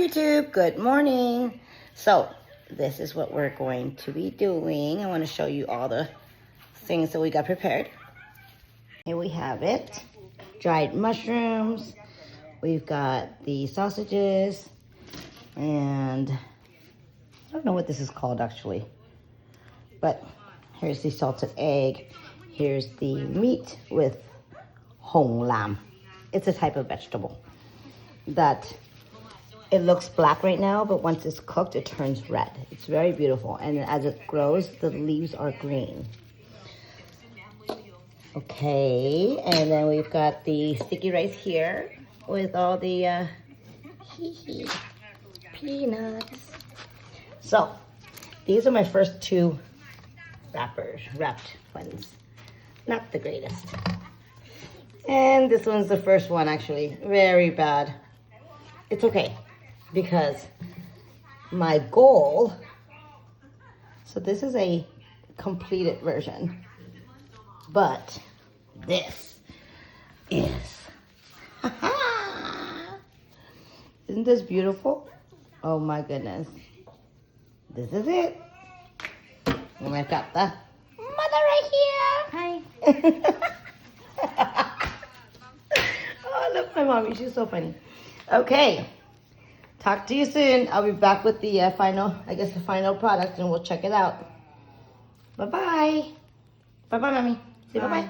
YouTube, good morning. So this is what we're going to be doing. I want to show you all the things that we got prepared. Here we have it, dried mushrooms. We've got the sausages, and I don't know what this is called actually, but here's the salted egg. Here's the meat with hong lam. It's a type of vegetable that it looks black right now, but once it's cooked, it turns red. It's very beautiful, and as it grows, the leaves are green. Okay, and then we've got the sticky rice here with all the peanuts. So these are my first two wrapped ones. Not the greatest. And this one's the first one, actually. Very bad. It's okay, because my goal, so this is a completed version, but this is, isn't this beautiful? Oh my goodness. This is it. And I've got the mother right here. Hi. Oh, look, my mommy, she's so funny. Okay, talk to you soon. I'll be back with the final product, and we'll check it out. Bye-bye. Bye-bye, mommy. Say bye-bye.